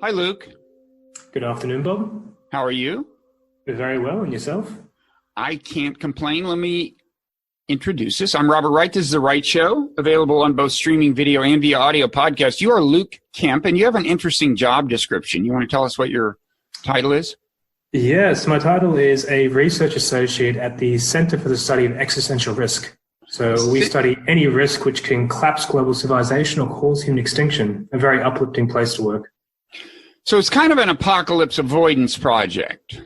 Hi, Luke. Good afternoon, Bob. How are you? Very well, and yourself? I can't complain. Let me introduce this. I'm Robert Wright. This is The Wright Show, available on both streaming video and via audio podcast. You are Luke Kemp, and you have an interesting job description. You want to tell us what your title is? Yes, my title is a research associate at the Center for the Study of Existential Risk. So we study any risk which can collapse global civilization or cause human extinction. A very uplifting place to work. So it's kind of an apocalypse avoidance project.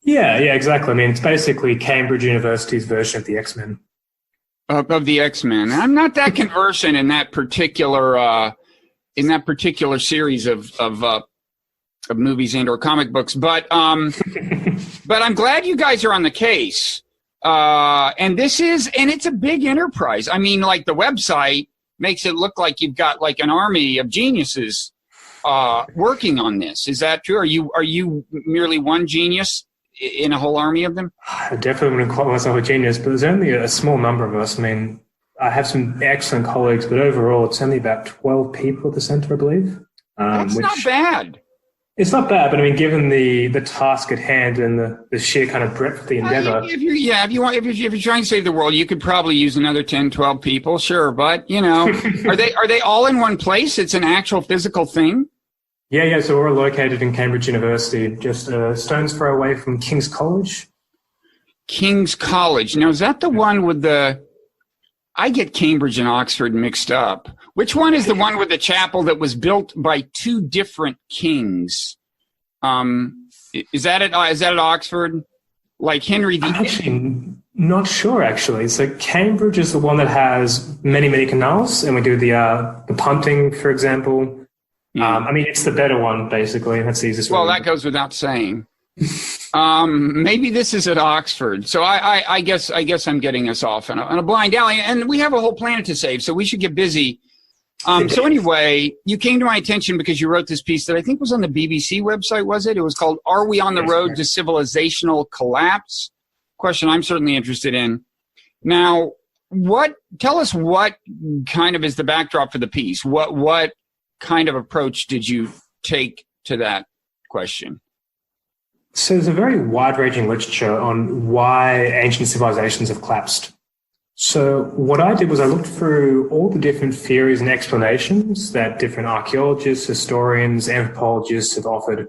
Yeah, exactly. I mean, it's basically Cambridge University's version of the X-Men. Of the X-Men. I'm not that conversant in that particular series of movies and or comic books, but I'm glad you guys are on the case. And it's a big enterprise. I mean, like the website makes it look like you've got like an army of geniuses working on this. Is that true? Are you merely one genius in a whole army of them? I definitely wouldn't call myself a genius, but there's only a small number of us. I mean, I have some excellent colleagues, but overall it's only about 12 people at the center, I believe. That's not bad. It's not bad, but I mean, given the task at hand and the sheer kind of breadth of the endeavor. If you're trying to save the world, you could probably use another 10, 12 people, sure. But, you know, are they all in one place? It's an actual physical thing? Yeah. So we're located in Cambridge University, just a stone's throw away from King's College. King's College. Now, is that the one with I get Cambridge and Oxford mixed up. Which one is the one with the chapel that was built by two different kings? Is that at Oxford? Like Henry the... I'm actually not sure, actually. So Cambridge is the one that has many, many canals, and we do the punting, for example. Yeah. I mean, it's the better one, basically. That's the easiest. Well, that goes without saying. Maybe this is at Oxford. So I guess I'm getting us off in a blind alley, and we have a whole planet to save, so we should get busy. So anyway, you came to my attention because you wrote this piece that I think was on the BBC website, was it? It was called, "Are We on the Road to Civilizational Collapse?" Question I'm certainly interested in. Now, tell us what kind of is the backdrop for the piece? What kind of approach did you take to that question? So there's a very wide-ranging literature on why ancient civilizations have collapsed. So what I did was I looked through all the different theories and explanations that different archaeologists, historians, anthropologists have offered.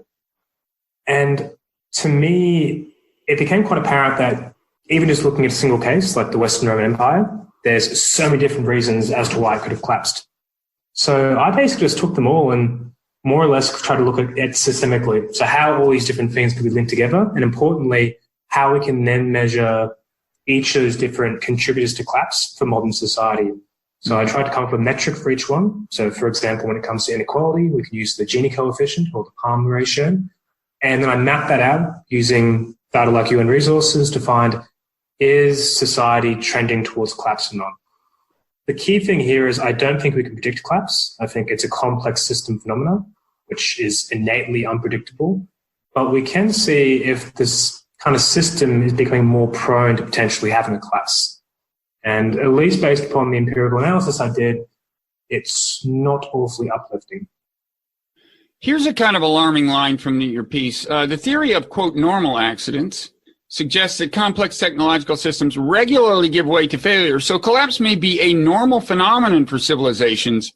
And to me, it became quite apparent that even just looking at a single case, like the Western Roman Empire, there's so many different reasons as to why it could have collapsed. So I basically just took them all and more or less try to look at it systemically. So how all these different things could be linked together, and importantly, how we can then measure each of those different contributors to collapse for modern society. So I tried to come up with a metric for each one. So for example, when it comes to inequality, we can use the Gini coefficient or the Palmer ratio. And then I map that out using data like UN resources to find, is society trending towards collapse or not? The key thing here is I don't think we can predict collapse. I think it's a complex system phenomena, which is innately unpredictable. But we can see if this kind of system is becoming more prone to potentially having a collapse. And at least based upon the empirical analysis I did, it's not awfully uplifting. Here's a kind of alarming line from your piece. The theory of, quote, normal accidents suggests that complex technological systems regularly give way to failure. So collapse may be a normal phenomenon for civilizations,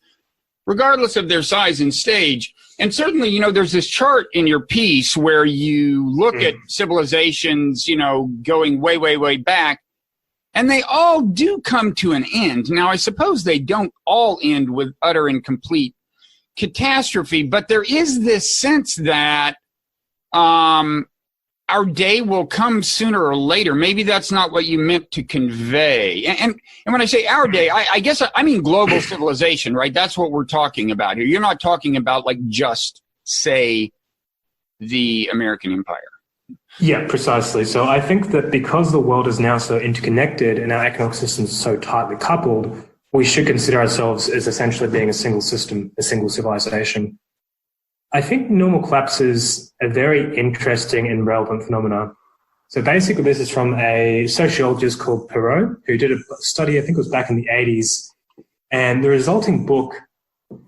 regardless of their size and stage. And certainly, you know, there's this chart in your piece where you look at civilizations, you know, going way, way, way back, and they all do come to an end. Now, I suppose they don't all end with utter and complete catastrophe, but there is this sense that our day will come sooner or later. Maybe that's not what you meant to convey. And when I say our day, I guess I mean global civilization, right? That's what we're talking about here. You're not talking about like just, say, the American Empire. Yeah, precisely. So I think that because the world is now so interconnected and our economic systems are so tightly coupled, we should consider ourselves as essentially being a single system, a single civilization. I think normal collapse is a very interesting and relevant phenomenon. So basically this is from a sociologist called Perot, who did a study, I think it was back in the 80s, And the resulting book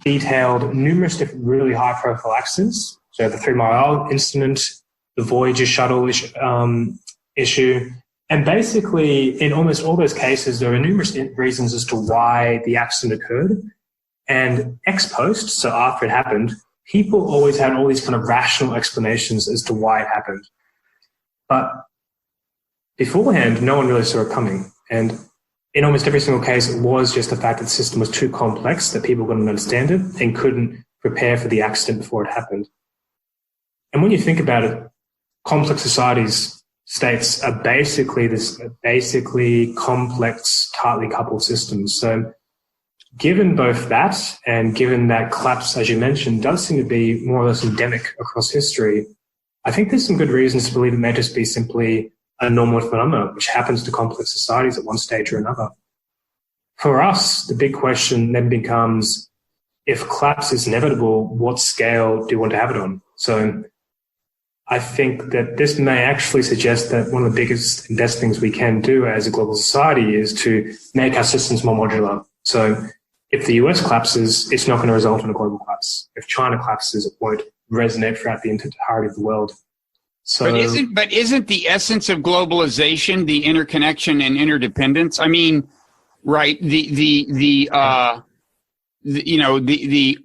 detailed numerous different really high-profile accidents. So the 3 Mile Island incident, the Voyager shuttle issue. And basically, in almost all those cases, there are numerous reasons as to why the accident occurred. And ex post, so after it happened, people always had all these kind of rational explanations as to why it happened. But beforehand, no one really saw it coming. And in almost every single case, it was just the fact that the system was too complex, that people couldn't understand it and couldn't prepare for the accident before it happened. And when you think about it, complex states are basically complex, tightly coupled systems. So given both that and given that collapse, as you mentioned, does seem to be more or less endemic across history, I think there's some good reasons to believe it may just be simply a normal phenomenon which happens to complex societies at one stage or another. For us, the big question then becomes, if collapse is inevitable, what scale do you want to have it on? So I think that this may actually suggest that one of the biggest and best things we can do as a global society is to make our systems more modular. So if the US collapses, it's not going to result in a global collapse. If China collapses, it won't resonate throughout the entirety of the world. So, but isn't the essence of globalization the interconnection and interdependence? I mean, right? The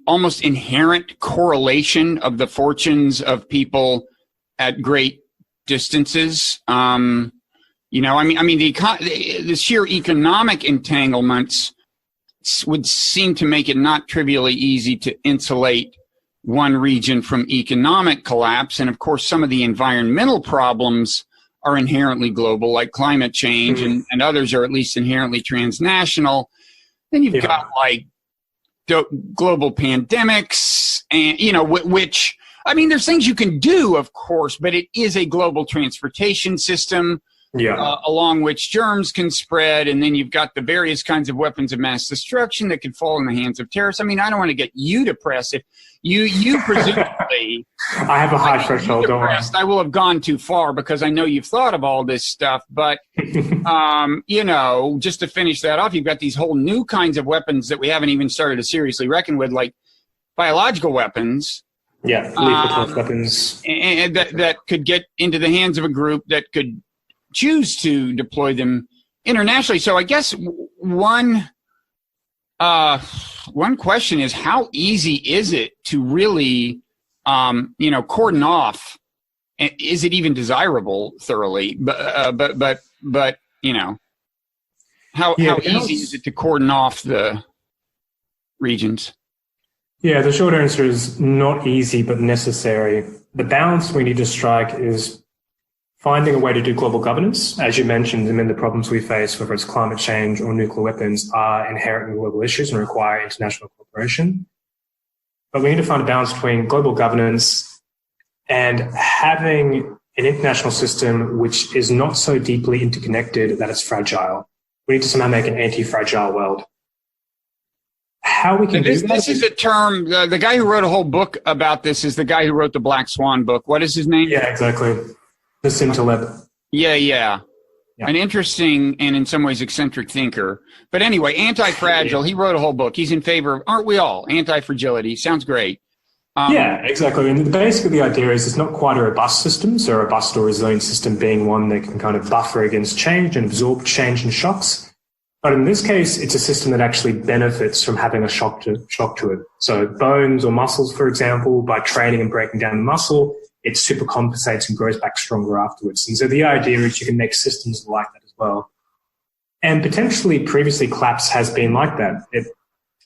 almost inherent correlation of the fortunes of people at great distances. The sheer economic entanglements would seem to make it not trivially easy to insulate one region from economic collapse. And of course, some of the environmental problems are inherently global, like climate change, and others are at least inherently transnational. Then you've got like global pandemics, and which, I mean, there's things you can do, of course, but it is a global transportation system along which germs can spread. And then you've got the various kinds of weapons of mass destruction that can fall in the hands of terrorists. I mean, I don't want to get you depressed. If you presumably, I have a high threshold. Don't worry. I will have gone too far because I know you've thought of all this stuff. But, just to finish that off, you've got these whole new kinds of weapons that we haven't even started to seriously reckon with, like biological weapons. Yeah, lethal weapons. And that could get into the hands of a group that could choose to deploy them internationally. So I guess one question is, how easy is it to really, cordon off? Is it even desirable thoroughly? But how easy is it to cordon off the regions? Yeah, the short answer is not easy, but necessary. The balance we need to strike is finding a way to do global governance. As you mentioned, the problems we face, whether it's climate change or nuclear weapons, are inherently global issues and require international cooperation. But we need to find a balance between global governance and having an international system which is not so deeply interconnected that it's fragile. We need to somehow make an anti-fragile world. How we can do that? This is a term, the guy who wrote a whole book about this is the guy who wrote the Black Swan book. What is his name? Yeah, exactly. Nassim Taleb. Yeah. An interesting and in some ways eccentric thinker. But anyway, anti-fragile, he wrote a whole book. He's in favor of, aren't we all, anti-fragility. Sounds great. Yeah, exactly. And basically the idea is it's not quite a robust system, so a robust or resilient system being one that can kind of buffer against change and absorb change and shocks. But in this case, it's a system that actually benefits from having a shock to it. So bones or muscles, for example, by training and breaking down the muscle, it super compensates and grows back stronger afterwards. And so the idea is you can make systems like that as well. And potentially previously collapse has been like that. It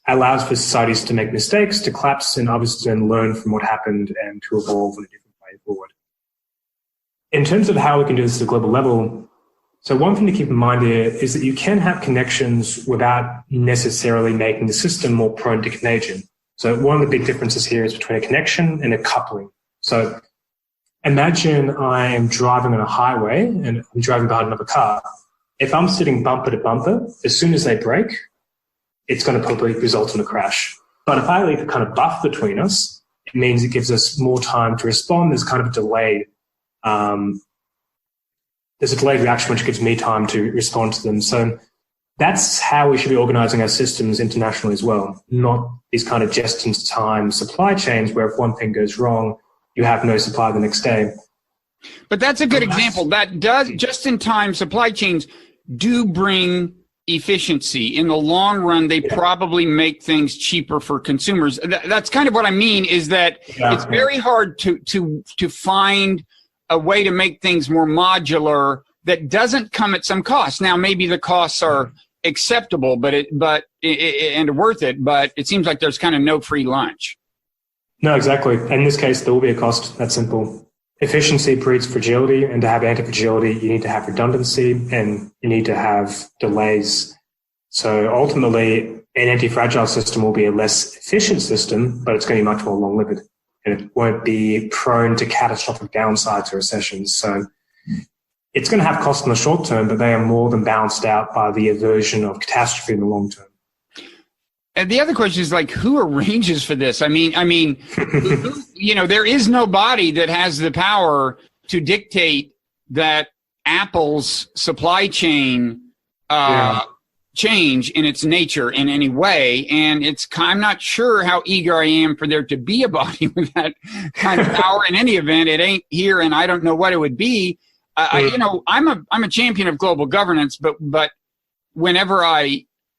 allows for societies to make mistakes, to collapse, and others to then learn from what happened and to evolve in a different way forward. In terms of how we can do this at a global level, so one thing to keep in mind here is that you can have connections without necessarily making the system more prone to contagion. So one of the big differences here is between a connection and a coupling. So imagine I am driving on a highway and I'm driving behind another car. If I'm sitting bumper to bumper, as soon as they brake, it's going to probably result in a crash. But if I leave a kind of buffer between us, it means it gives us more time to respond. There's kind of a delay. There's a delayed reaction which gives me time to respond to them. So that's how we should be organizing our systems internationally as well, not these kind of just-in-time supply chains where if one thing goes wrong, you have no supply the next day. But that's a good example. That does, just-in-time supply chains do bring efficiency. In the long run, they probably make things cheaper for consumers. That's kind of what I mean, is that it's very hard to find a way to make things more modular that doesn't come at some cost. Now, maybe the costs are acceptable, and worth it, but it seems like there's kind of no free lunch. No, exactly. In this case, there will be a cost. That's simple. Efficiency breeds fragility, and to have anti-fragility, you need to have redundancy and you need to have delays. So ultimately, an anti-fragile system will be a less efficient system, but it's going to be much more long-lived, and it won't be prone to catastrophic downsides or recessions. So it's going to have costs in the short term, but they are more than balanced out by the aversion of catastrophe in the long term. And the other question is, like, who arranges for this? I mean, there is nobody that has the power to dictate that Apple's supply chain change in its nature in any way. And I'm not sure how eager I am for there to be a body with that kind of power. In any event, it ain't here, and I don't know what it would be. I'm a champion of global governance, but whenever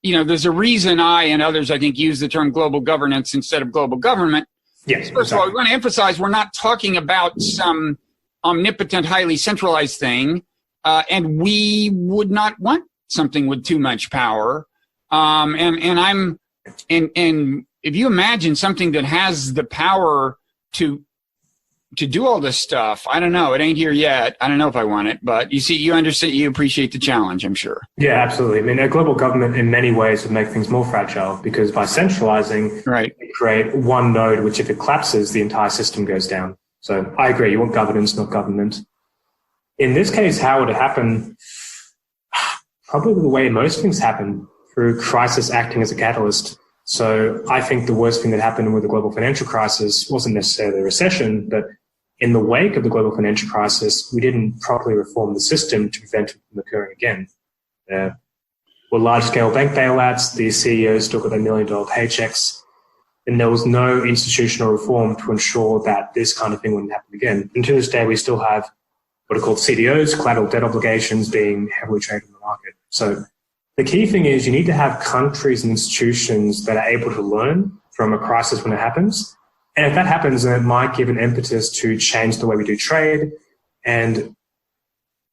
there's a reason I and others, I think, use the term global governance instead of global government. Yes. First of all, we want to emphasize we're not talking about some omnipotent, highly centralized thing, and we would not want something with too much power. And if you imagine something that has the power to do all this stuff, I don't know. It ain't here yet. I don't know if I want it, but you see, you understand, you appreciate the challenge, I'm sure. Yeah, absolutely. I mean, a global government in many ways would make things more fragile, because by centralizing, you create one node, which if it collapses, the entire system goes down. So I agree. You want governance, not government. In this case, how would it happen? Probably the way most things happen, through crisis acting as a catalyst. So I think the worst thing that happened with the global financial crisis wasn't necessarily a recession, but in the wake of the global financial crisis, we didn't properly reform the system to prevent it from occurring again. Were large-scale bank bailouts, the CEOs still got their $1 million paychecks, and there was no institutional reform to ensure that this kind of thing wouldn't happen again. And to this day, we still have what are called CDOs, collateral debt obligations, being heavily traded in the market. So the key thing is you need to have countries and institutions that are able to learn from a crisis when it happens. And if that happens, then it might give an impetus to change the way we do trade and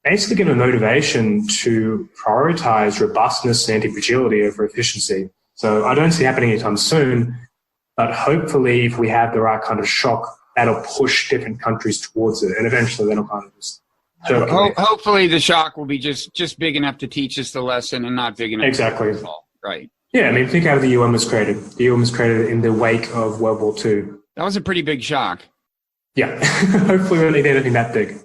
basically give a motivation to prioritize robustness and anti-fragility over efficiency. So I don't see it happening anytime soon, but hopefully if we have the right kind of shock, that'll push different countries towards it. And eventually that'll kind of just... Hopefully the shock will be just big enough to teach us the lesson and not big enough exactly. to fall. Right. Yeah, I mean, think how the UN was created. The UN was created in the wake of World War II. That was a pretty big shock. Yeah. Hopefully we don't need anything that big.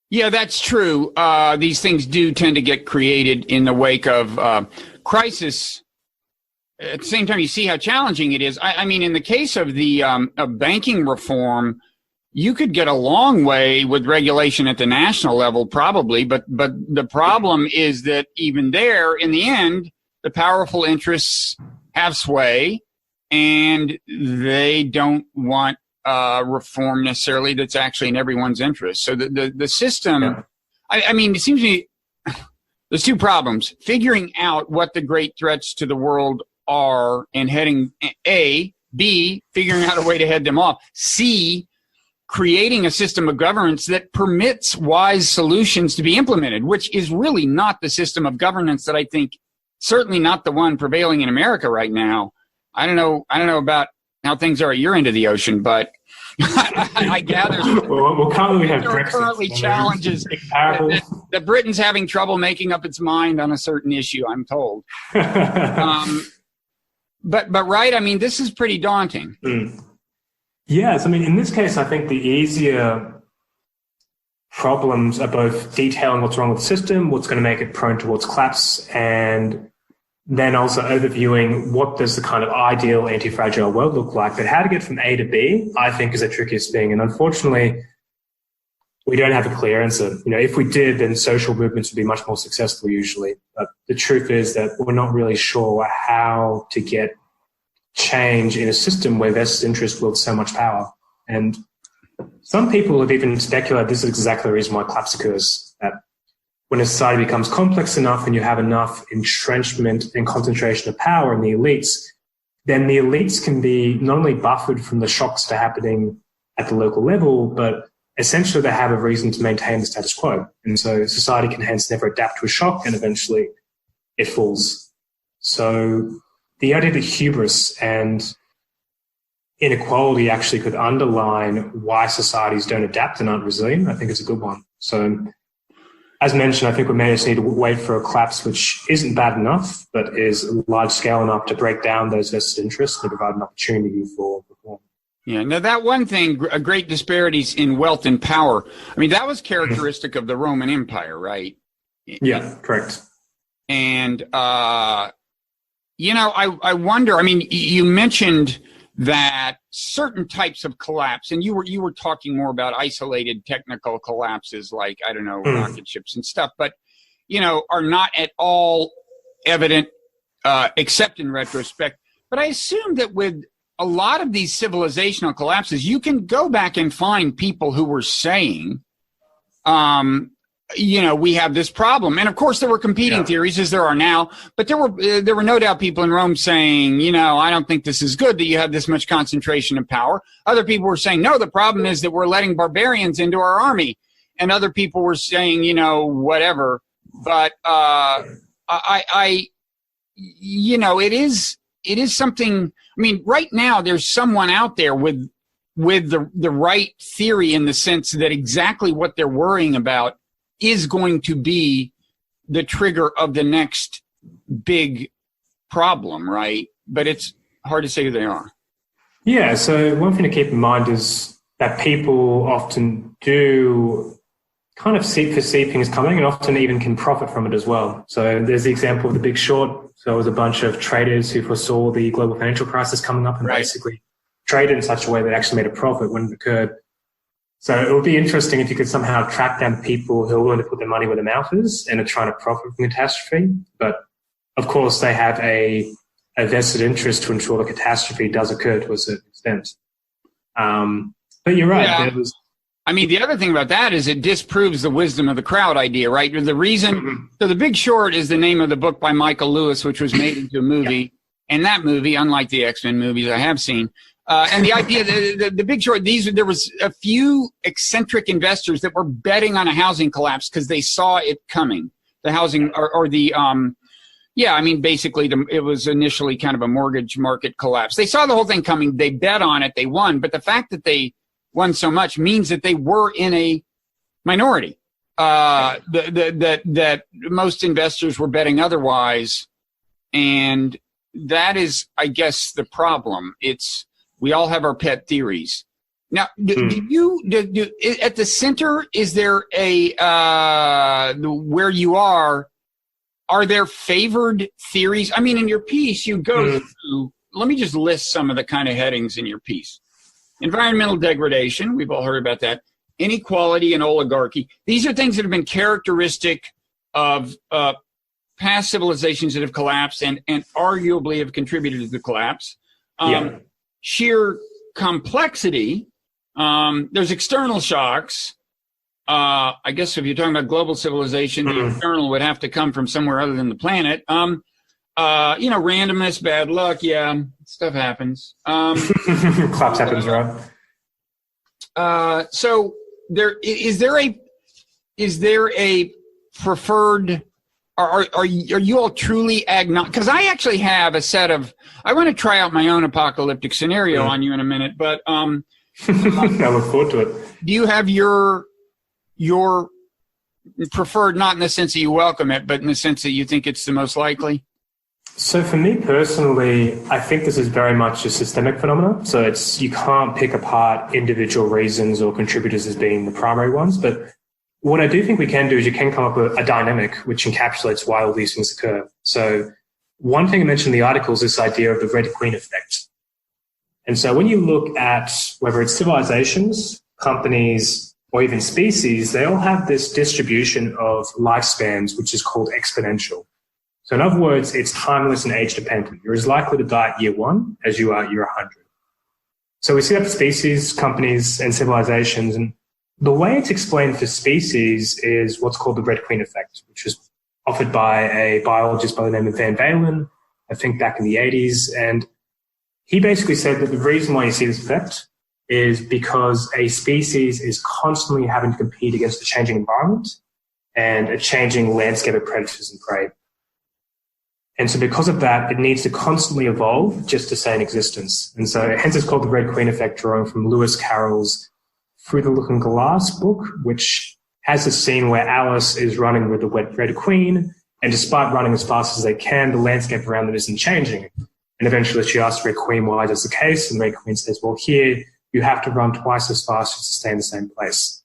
Yeah, that's true. These things do tend to get created in the wake of crisis. At the same time, you see how challenging it is. I mean, in the case of the of banking reform, you could get a long way with regulation at the national level, probably, but the problem is that even there, in the end, the powerful interests have sway, and they don't want reform necessarily that's actually in everyone's interest. So the system, I mean, it seems to me there's two problems: figuring out what the great threats to the world are and heading B, figuring out a way to head them off, C, creating a system of governance that permits wise solutions to be implemented, which is really not the system of governance that I think, certainly not the one prevailing in America right now. I don't know about how things are at your end of the ocean, but I gather well, currently we have there are currently challenges that Britain's having trouble making up its mind on a certain issue, I'm told. But right, I mean, this is pretty daunting. Yes, I mean, in this case, I think the easier problems are both detailing what's wrong with the system, what's going to make it prone towards collapse, and then also overviewing what does the kind of ideal anti-fragile world look like. But how to get from A to B, I think, is the trickiest thing. And unfortunately, we don't have a clear answer. If we did, then social movements would be much more successful usually. But the truth is that we're not really sure how to get change in a system where vested interest wields so much power. And some people have even speculated this is exactly the reason why collapse occurs, that when a society becomes complex enough and you have enough entrenchment and concentration of power in the elites, then the elites can be not only buffered from the shocks that are happening at the local level, but essentially they have a reason to maintain the status quo. And so society can hence never adapt to a shock and eventually it falls. So the idea that hubris and inequality actually could underline why societies don't adapt and aren't resilient, I think is a good one. So as mentioned, I think we may just need to wait for a collapse which isn't bad enough, but is large scale enough to break down those vested interests and provide an opportunity for reform. Yeah. Now, that one thing, great disparities in wealth and power, I mean, that was characteristic of the Roman Empire, right? Yeah, correct. And, I wonder, I mean, you mentioned that certain types of collapse, and you were talking more about isolated technical collapses like, I don't know, rocket ships and stuff, but, are not at all evident, except in retrospect. But I assume that with a lot of these civilizational collapses, you can go back and find people who were saying, we have this problem. And of course there were competing theories, as there are now, but there were no doubt people in Rome saying, I don't think this is good that you have this much concentration of power. Other people were saying, no, the problem is that we're letting barbarians into our army. And other people were saying, whatever. But, it is something. I mean, right now there's someone out there with the right theory, in the sense that exactly what they're worrying about is going to be the trigger of the next big problem, right? But it's hard to say who they are. Yeah, so one thing to keep in mind is that people often do kind of foresee things coming and often even can profit from it as well. So there's the example of The Big Short. So it was a bunch of traders who foresaw the global financial crisis coming up and basically traded in such a way that actually made a profit when it occurred. So it would be interesting if you could somehow track down people who are willing to put their money where their mouth is and are trying to profit from catastrophe. But of course, they have a vested interest to ensure the catastrophe does occur to a certain extent. But you're right. Yeah. The other thing about that is it disproves the wisdom of the crowd idea, right? The reason, so The Big Short is the name of the book by Michael Lewis, which was made into a movie. And that movie, unlike the X-Men movies I have seen, and the idea, the Big Short, there was a few eccentric investors that were betting on a housing collapse because they saw it coming. The housing basically it was initially kind of a mortgage market collapse. They saw the whole thing coming. They bet on it. They won. But the fact that they won so much means that they were in a minority. That most investors were betting otherwise. And that is, I guess, the problem. We all have our pet theories. Now, do at the center, is there where you are there favored theories? I mean, in your piece, you go through, let me just list some of the kind of headings in your piece. Environmental degradation, we've all heard about that. Inequality and oligarchy. These are things that have been characteristic of past civilizations that have collapsed and arguably have contributed to the collapse. Sheer complexity. There's external shocks. I guess if you're talking about global civilization, the external would have to come from somewhere other than the planet. Randomness, bad luck. Yeah, stuff happens. Collapse happens, right? So is there a preferred? Are you all truly agnostic? Because I actually have a set of. I want to try out my own apocalyptic scenario on you in a minute, but I look forward to it. Do you have your preferred, not in the sense that you welcome it, but in the sense that you think it's the most likely? So for me personally, I think this is very much a systemic phenomenon. So you can't pick apart individual reasons or contributors as being the primary ones. But what I do think we can do is you can come up with a dynamic which encapsulates why all these things occur. So one thing I mentioned in the article is this idea of the Red Queen effect. And so when you look at whether it's civilizations, companies, or even species, they all have this distribution of lifespans, which is called exponential. So in other words, it's timeless and age dependent. You're as likely to die at year 1 as you are at year 100. So we see that for species, companies, and civilizations. And the way it's explained for species is what's called the Red Queen effect, which was offered by a biologist by the name of Van Valen, I think back in the 80s. And he basically said that the reason why you see this effect is because a species is constantly having to compete against a changing environment and a changing landscape of predators and prey. And so because of that, it needs to constantly evolve just to stay in existence. And so hence it's called the Red Queen effect, drawing from Lewis Carroll's Through the Looking Glass book, which has a scene where Alice is running with the Red Queen, and despite running as fast as they can, the landscape around them isn't changing. And eventually she asks Red Queen why that's the case, and Red Queen says, well, here you have to run twice as fast just to stay in the same place.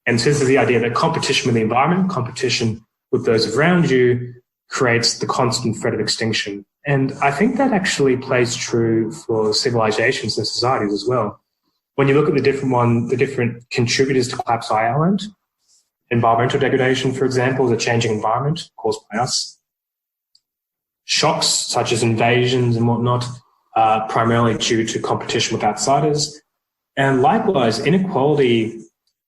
And so this is the idea that competition with the environment, competition with those around you, creates the constant threat of extinction. And I think that actually plays true for civilizations and societies as well. When you look at the different contributors to collapse island, environmental degradation, for example, the changing environment caused by us, shocks such as invasions and whatnot, primarily due to competition with outsiders, and likewise inequality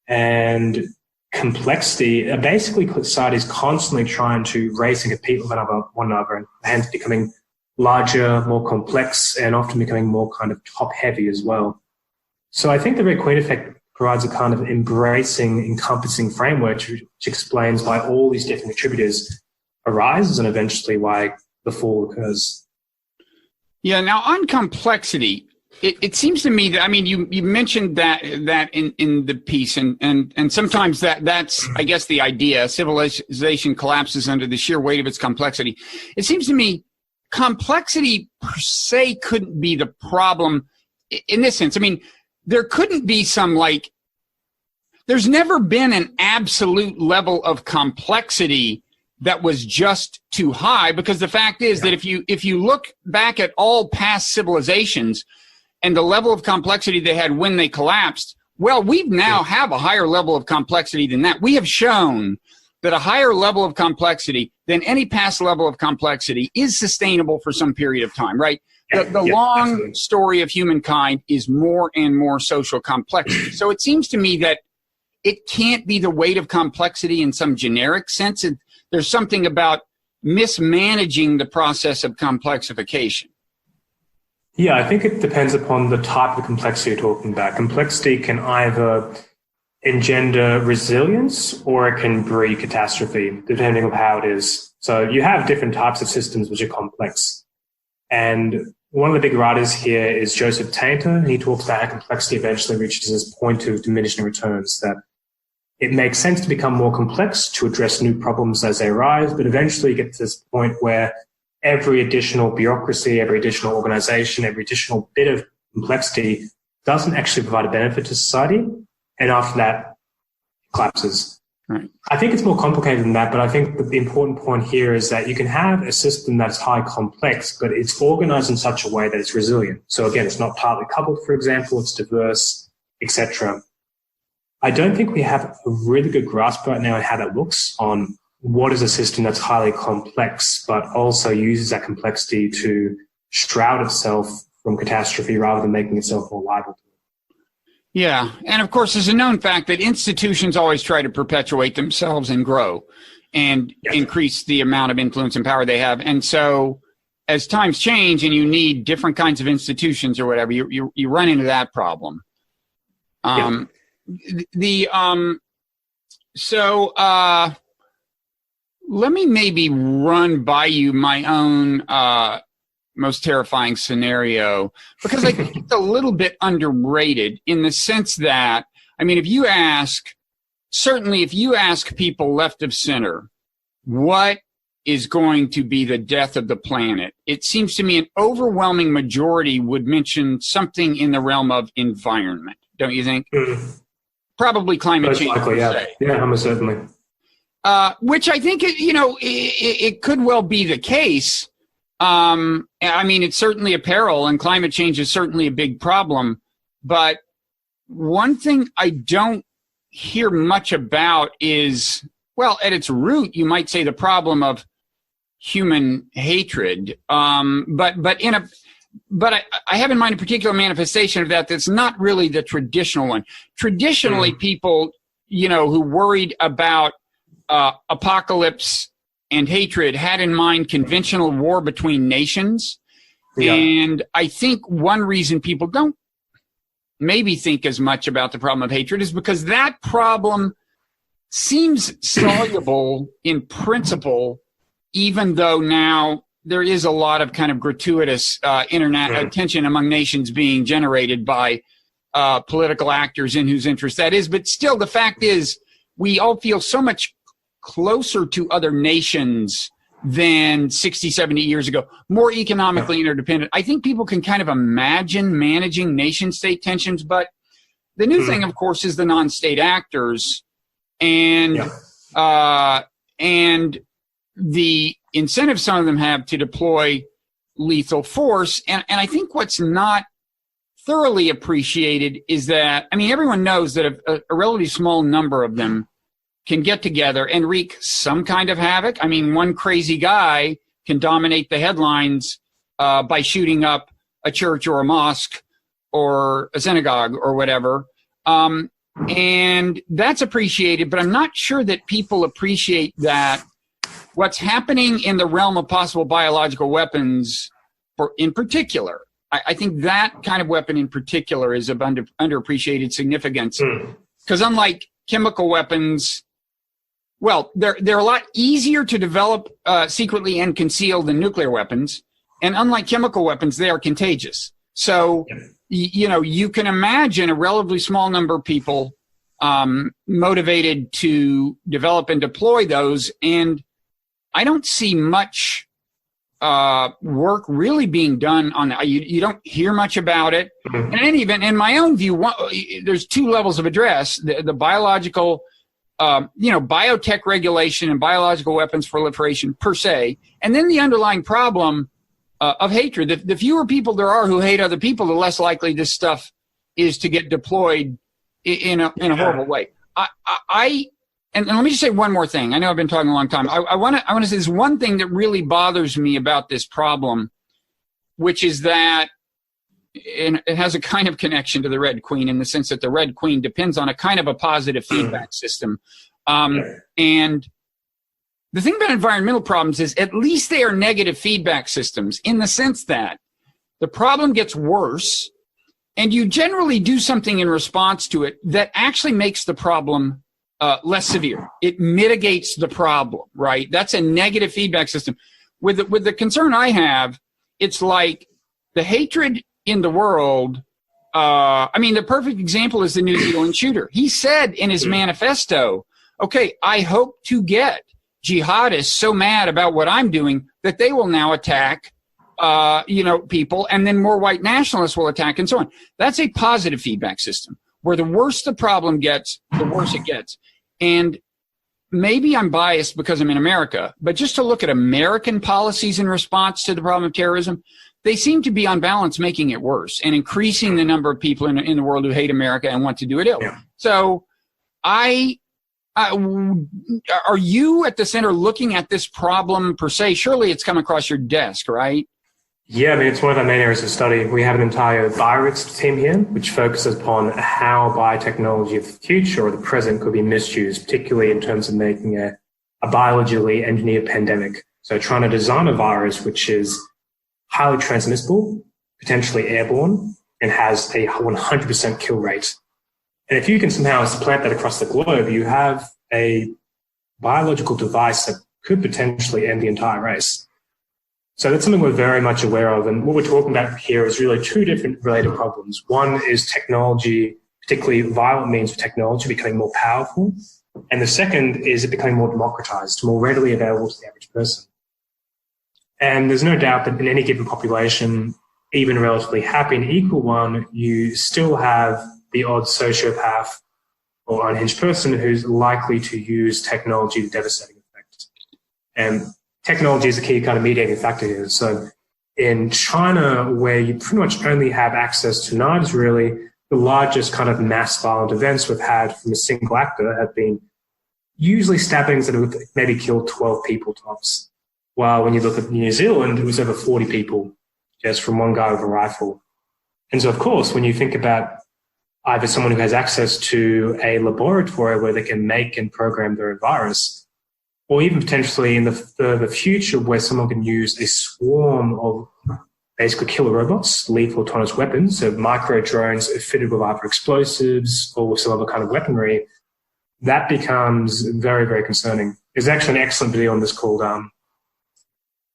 and complexity are basically societies constantly trying to race and compete with one another, and hence becoming larger, more complex, and often becoming more kind of top-heavy as well. So I think the Red Queen effect provides a kind of embracing, encompassing framework which explains why all these different contributors arise and eventually why the fall occurs. Yeah, now on complexity, it seems to me that, I mean, you mentioned that in the piece, and sometimes that's, I guess, the idea. Civilization collapses under the sheer weight of its complexity. It seems to me complexity per se couldn't be the problem in this sense. I mean, there couldn't be there's never been an absolute level of complexity that was just too high, because the fact is that if you look back at all past civilizations and the level of complexity they had when they collapsed, well, we now have a higher level of complexity than that. We have shown that a higher level of complexity than any past level of complexity is sustainable for some period of time, right? The long absolutely. Story of humankind is more and more social complexity. So it seems to me that it can't be the weight of complexity in some generic sense. There's something about mismanaging the process of complexification. Yeah, I think it depends upon the type of complexity you're talking about. Complexity can either engender resilience or it can breed catastrophe, depending on how it is. So you have different types of systems which are complex. And one of the big writers here is Joseph Tainter, and he talks about how complexity eventually reaches this point of diminishing returns, that it makes sense to become more complex to address new problems as they arise, but eventually you get to this point where every additional bureaucracy, every additional organization, every additional bit of complexity doesn't actually provide a benefit to society, and after that, it collapses. Right. I think it's more complicated than that, but I think the important point here is that you can have a system that's high complex, but it's organized in such a way that it's resilient. So again, it's not tightly coupled, for example, it's diverse, etc. I don't think we have a really good grasp right now on how that looks, on what is a system that's highly complex, but also uses that complexity to shroud itself from catastrophe rather than making itself more liable to it. Yeah. And of course, there's a known fact that institutions always try to perpetuate themselves and grow and increase the amount of influence and power they have. And so as times change and you need different kinds of institutions or whatever, you run into that problem. Let me maybe run by you my own most terrifying scenario, because I think it's a little bit underrated in the sense that, I mean, if you ask people left of center, what is going to be the death of the planet, it seems to me an overwhelming majority would mention something in the realm of environment, don't you think? Probably climate change. Likely, yeah, almost certainly. Which I think, it could well be the case. I mean, it's certainly a peril, and climate change is certainly a big problem. But one thing I don't hear much about is, well, at its root, you might say the problem of human hatred. But I have in mind a particular manifestation of that that's not really the traditional one. Traditionally, people, who worried about apocalypse and hatred had in mind conventional war between nations. Yeah. And I think one reason people don't maybe think as much about the problem of hatred is because that problem seems soluble in principle, even though now there is a lot of kind of gratuitous tension among nations being generated by political actors in whose interest that is. But still, the fact is, we all feel so much closer to other nations than 60, 70 years ago, more economically interdependent. I think people can kind of imagine managing nation-state tensions, but the new thing, of course, is the non-state actors and the incentive some of them have to deploy lethal force. And I think what's not thoroughly appreciated is that, everyone knows that a relatively small number of them can get together and wreak some kind of havoc. One crazy guy can dominate the headlines by shooting up a church or a mosque or a synagogue or whatever. And that's appreciated, but I'm not sure that people appreciate that what's happening in the realm of possible biological weapons in particular. I think that kind of weapon in particular is of underappreciated significance. Because unlike chemical weapons, well, they're a lot easier to develop secretly and conceal than nuclear weapons. And unlike chemical weapons, they are contagious. So, you can imagine a relatively small number of people motivated to develop and deploy those. And I don't see much work really being done on that. You don't hear much about it. And in any event, in my own view, there's two levels of address: the biological, biotech regulation and biological weapons proliferation per se, and then the underlying problem of hatred. The fewer people there are who hate other people, the less likely this stuff is to get deployed in a horrible way. And let me just say one more thing. I know I've been talking a long time. I want to say there's one thing that really bothers me about this problem, which is that it has a kind of connection to the Red Queen in the sense that the Red Queen depends on a kind of a positive feedback system. And the thing about environmental problems is at least they are negative feedback systems in the sense that the problem gets worse and you generally do something in response to it that actually makes the problem less severe. It mitigates the problem, right? That's a negative feedback system. With the concern I have, it's like the hatred in the world. The perfect example is the New Zealand shooter. He said in his manifesto, okay, I hope to get jihadists so mad about what I'm doing that they will now attack, people, and then more white nationalists will attack and so on. That's a positive feedback system where the worse the problem gets, the worse it gets. And maybe I'm biased because I'm in America, but just to look at American policies in response to the problem of terrorism, they seem to be on balance making it worse and increasing the number of people in the world who hate America and want to do it ill. Yeah. So are you at the center looking at this problem per se? Surely it's come across your desk, right? Yeah, it's one of our main areas of study. We have an entire bioethics team here, which focuses upon how biotechnology of the future or the present could be misused, particularly in terms of making a biologically engineered pandemic. So trying to design a virus which is highly transmissible, potentially airborne, and has a 100% kill rate. And if you can somehow supplant that across the globe, you have a biological device that could potentially end the entire race. So that's something we're very much aware of. And what we're talking about here is really two different related problems. One is technology, particularly violent means of technology, becoming more powerful. And the second is it becoming more democratized, more readily available to the average person. And there's no doubt that in any given population, even a relatively happy and equal one, you still have the odd sociopath or unhinged person who's likely to use technology to devastating effect. And technology is a key kind of mediating factor here. So in China, where you pretty much only have access to knives, really, the largest kind of mass violent events we've had from a single actor have been usually stabbings that have maybe killed 12 people tops. While when you look at New Zealand, it was over 40 people just from one guy with a rifle. And so, of course, when you think about either someone who has access to a laboratory where they can make and program their own virus, or even potentially in the future where someone can use a swarm of basically killer robots, lethal autonomous weapons, so micro drones fitted with either explosives or with some other kind of weaponry, that becomes very, very concerning. There's actually an excellent video on this called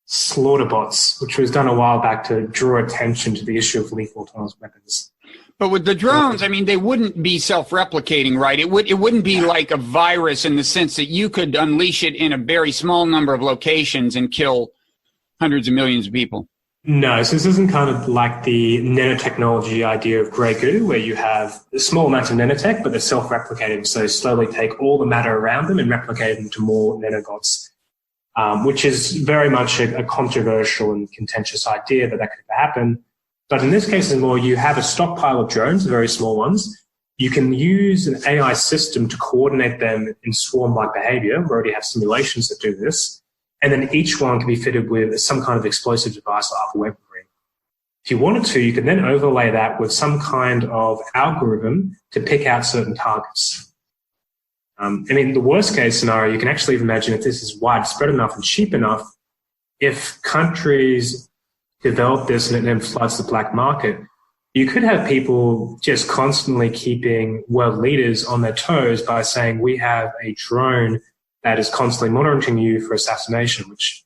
Slaughterbots, which was done a while back to draw attention to the issue of lethal autonomous weapons. But with the drones, I mean, they wouldn't be self-replicating, right? It wouldn't be like a virus in the sense that you could unleash it in a very small number of locations and kill hundreds of millions of people. No, so this isn't kind of like the nanotechnology idea of grey goo, where you have small amounts of nanotech, but they're self-replicating. So slowly take all the matter around them and replicate them to more nanobots, which is very much a controversial and contentious idea that could happen. But in this case, more you have a stockpile of drones, very small ones. You can use an AI system to coordinate them in swarm-like behavior. We already have simulations that do this. And then each one can be fitted with some kind of explosive device or other weaponry. If you wanted to, you could then overlay that with some kind of algorithm to pick out certain targets. I mean, the worst case scenario, you can actually imagine if this is widespread enough and cheap enough, if countries develop this and it then floods the black market, you could have people just constantly keeping world leaders on their toes by saying, we have a drone that is constantly monitoring you for assassination, which,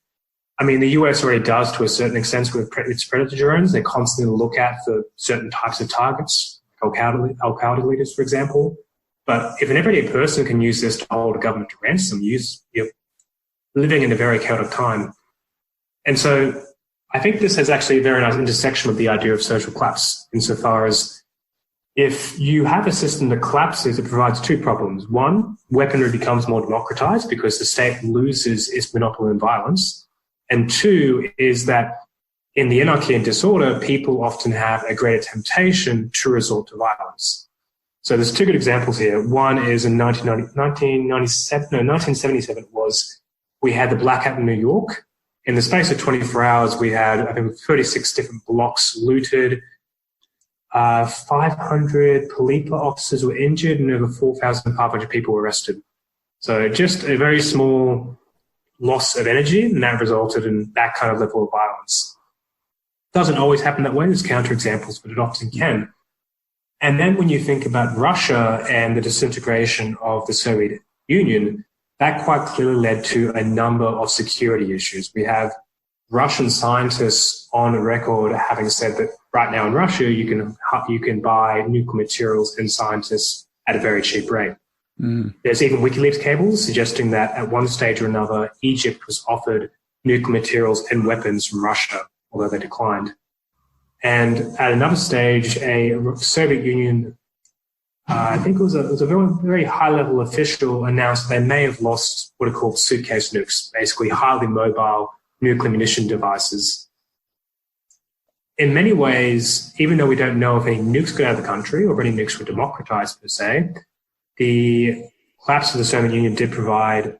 I mean, the US already does to a certain extent with its predator drones. They constantly look at for certain types of targets, Al-Qaeda leaders, for example. But if an everyday person can use this to hold a government to ransom, you're living in a very chaotic time. And so I think this has actually a very nice intersection with the idea of social collapse, insofar as if you have a system that collapses, it provides two problems. One, weaponry becomes more democratized because the state loses its monopoly in violence. And two is that in the anarchy and disorder, people often have a greater temptation to resort to violence. So there's two good examples here. One is in 1977 we had the blackout in New York. In the space of 24 hours, we had, I think, 36 different blocks looted. 500 police officers were injured and over 4,500 people were arrested. So just a very small loss of energy, and that resulted in that kind of level of violence. Doesn't always happen that way. There's counterexamples, but it often can. And then when you think about Russia and the disintegration of the Soviet Union, that quite clearly led to a number of security issues. We have Russian scientists on record having said that right now in Russia, you can buy nuclear materials and scientists at a very cheap rate. Mm. There's even WikiLeaks cables suggesting that at one stage or another, Egypt was offered nuclear materials and weapons from Russia, although they declined. And at another stage, a Soviet Union, I think it was a very, very high-level official, announced they may have lost what are called suitcase nukes, basically highly mobile nuclear munition devices. In many ways, even though we don't know if any nukes got out of the country or if any nukes were democratized per se, the collapse of the Soviet Union did provide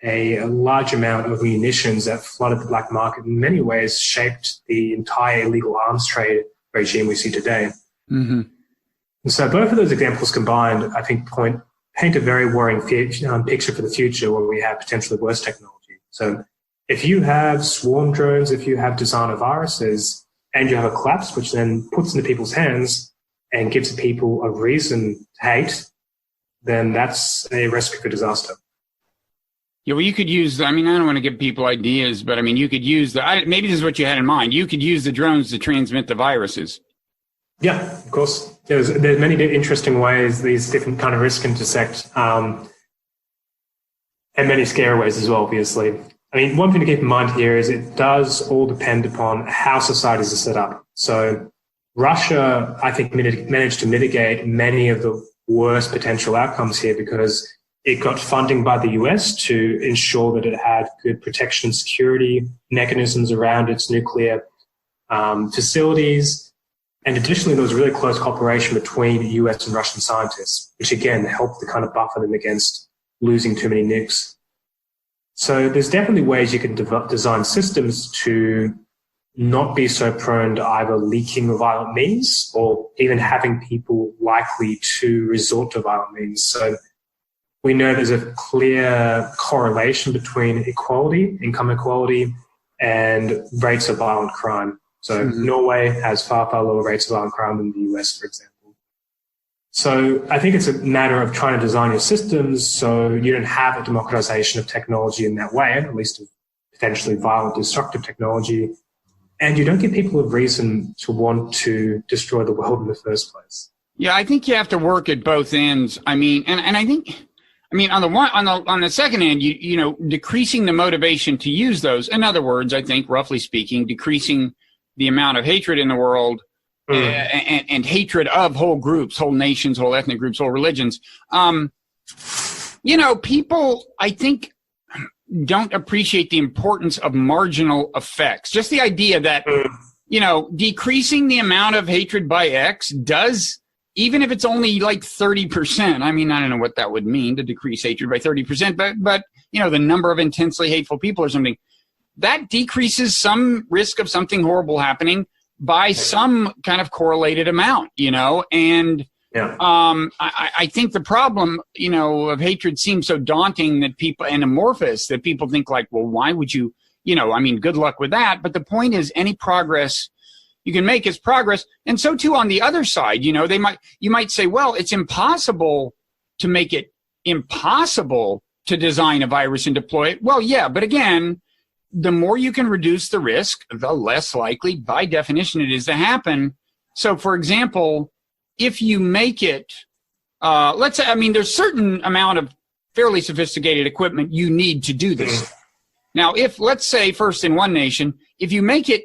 a large amount of munitions that flooded the black market, in many ways shaped the entire illegal arms trade regime we see today. Mm-hmm. And so both of those examples combined, I think, paint a very worrying picture for the future where we have potentially worse technology. So if you have swarm drones, if you have designer viruses, and you have a collapse, which then puts into people's hands and gives people a reason to hate, then that's a recipe for disaster. Yeah, well, you could use, I mean, I don't want to give people ideas, but I mean, you could use maybe this is what you had in mind. You could use the drones to transmit the viruses. Yeah, of course. There's many interesting ways these different kind of risks intersect, and many scary ways as well, obviously. I mean, one thing to keep in mind here is it does all depend upon how societies are set up. So Russia, I think, managed to mitigate many of the worst potential outcomes here because it got funding by the US to ensure that it had good protection and security mechanisms around its nuclear facilities. And additionally, there was really close cooperation between US and Russian scientists, which again helped to kind of buffer them against losing too many nukes. So there's definitely ways you can design systems to not be so prone to either leaking of violent means or even having people likely to resort to violent means. So we know there's a clear correlation between equality, income equality, and rates of violent crime. So Norway has far, far lower rates of violent crime than the US, for example. So I think it's a matter of trying to design your systems so you don't have a democratization of technology in that way, at least of potentially violent, destructive technology, and you don't give people a reason to want to destroy the world in the first place. Yeah, I think you have to work at both ends. I mean, and I think, on the second end, you know, decreasing the motivation to use those. In other words, I think, roughly speaking, decreasing the amount of hatred in the world and hatred of whole groups, whole nations, whole ethnic groups, whole religions. You know, people, I think, don't appreciate the importance of marginal effects. Just the idea that, you know, decreasing the amount of hatred by X does, even if it's only like 30%, I mean, I don't know what that would mean to decrease hatred by 30%, but, you know, the number of intensely hateful people or something, that decreases some risk of something horrible happening by some kind of correlated amount, you know, and I think the problem, you know, of hatred seems so daunting that people, and amorphous, that people think like, well, why would you, you know, I mean, good luck with that. But the point is, any progress you can make is progress. And so too on the other side, you know, you might say, well, it's impossible to make it impossible to design a virus and deploy it. Well, yeah, but again, the more you can reduce the risk, the less likely by definition it is to happen. So for example, if you make it, let's say, I mean, there's certain amount of fairly sophisticated equipment you need to do this. Now, if, let's say, first in one nation, if you make it,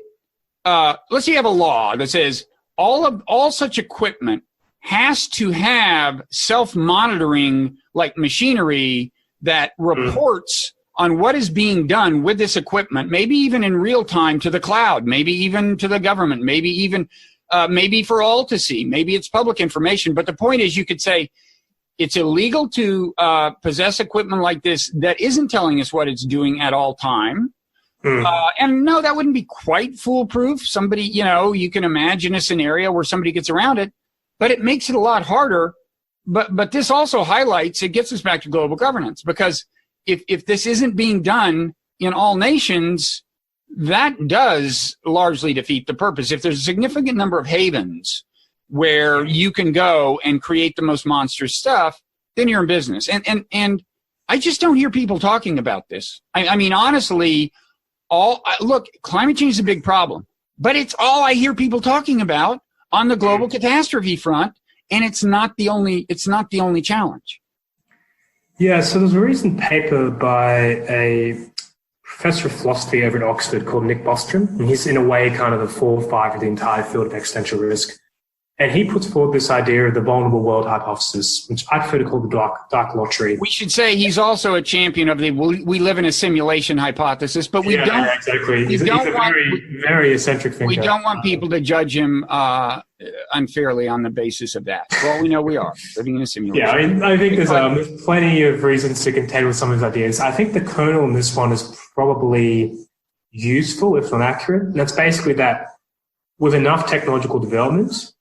let's say you have a law that says all such equipment has to have self-monitoring, like machinery that reports on what is being done with this equipment, maybe even in real time to the cloud, maybe even to the government, maybe even maybe for all to see, maybe it's public information. But the point is, you could say it's illegal to possess equipment like this that isn't telling us what it's doing at all time. And no, that wouldn't be quite foolproof. Somebody, you know, you can imagine a scenario where somebody gets around it, but it makes it a lot harder. But this also highlights, it gets us back to global governance, because if this isn't being done in all nations, that does largely defeat the purpose. If there's a significant number of havens where you can go and create the most monstrous stuff, then you're in business. And I just don't hear people talking about this. I mean, honestly, look, climate change is a big problem, but it's all I hear people talking about on the global catastrophe front, and it's not the only challenge. Yeah, so there's a recent paper by a professor of philosophy over at Oxford called Nick Bostrom, and he's in a way kind of the forefather of the entire field of existential risk. And he puts forward this idea of the vulnerable world hypothesis, which I prefer to call the dark lottery. We should say he's also a champion of the we live in a simulation hypothesis, but we don't. Yeah, exactly. He's a very eccentric thinker. We don't want people to judge him unfairly on the basis of that. Well, we know we are living in a simulation. Yeah, I mean, I think there's plenty of reasons to contend with some of his ideas. I think the kernel in this one is probably useful, if not accurate. And that's basically that with enough technological development,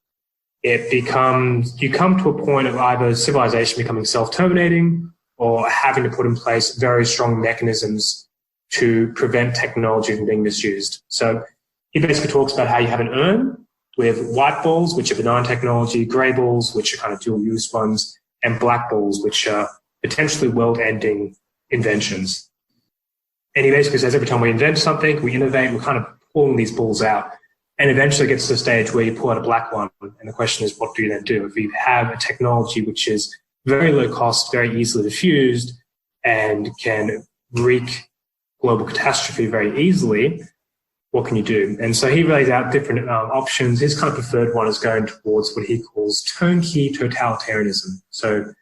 you come to a point of either civilization becoming self-terminating or having to put in place very strong mechanisms to prevent technology from being misused. So he basically talks about how you have an urn with white balls, which are benign technology, grey balls, which are kind of dual-use ones, and black balls, which are potentially world-ending inventions. And he basically says every time we invent something, we innovate, we're kind of pulling these balls out. And eventually it gets to the stage where you pull out a black one. And the question is, what do you then do? If you have a technology which is very low cost, very easily diffused, and can wreak global catastrophe very easily, what can you do? And so he lays out different options. His kind of preferred one is going towards what he calls turnkey totalitarianism. So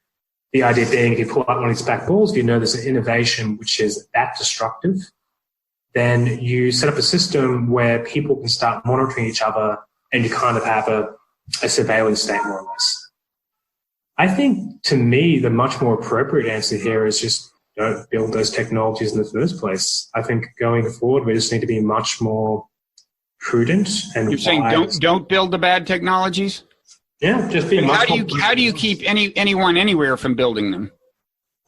the idea being, if you pull out one of these black balls, if you know there's an innovation which is that destructive, then you set up a system where people can start monitoring each other and you kind of have a surveillance state, more or less. I think, to me, the much more appropriate answer here is just don't build those technologies in the first place. I think going forward, we just need to be much more prudent and You're saying don't build the bad technologies? Yeah, just be much more how do you keep anyone anywhere from building them?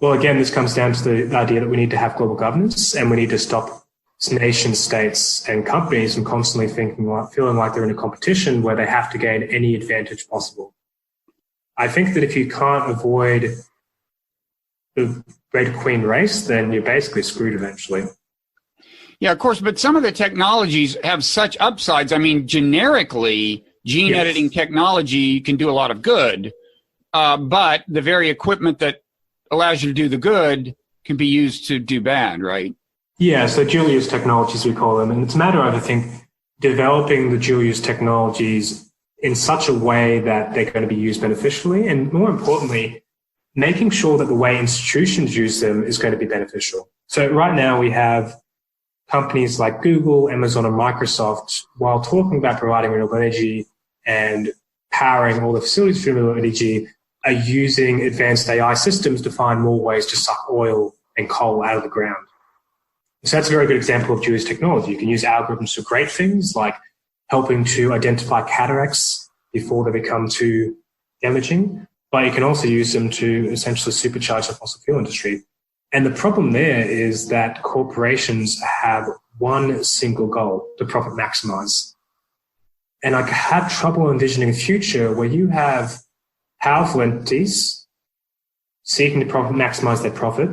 Well, again, this comes down to the idea that we need to have global governance, and we need to stop nation states and companies from constantly feeling like they're in a competition where they have to gain any advantage possible. I think that if you can't avoid the red queen race, then you're basically screwed eventually. Yeah, of course, but some of the technologies have such upsides. I mean, generically, gene editing technology can do a lot of good, but the very equipment that allows you to do the good can be used to do bad, right? Yeah, so dual-use technologies, we call them. And it's a matter of, I think, developing the dual-use technologies in such a way that they're going to be used beneficially, and more importantly, making sure that the way institutions use them is going to be beneficial. So right now we have companies like Google, Amazon, and Microsoft, while talking about providing renewable energy and powering all the facilities for renewable energy, are using advanced AI systems to find more ways to suck oil and coal out of the ground. So that's a very good example of dual-use technology. You can use algorithms for great things like helping to identify cataracts before they become too damaging, but you can also use them to essentially supercharge the fossil fuel industry. And the problem there is that corporations have one single goal, to profit maximize. And I have trouble envisioning a future where you have powerful entities seeking to profit maximize their profit,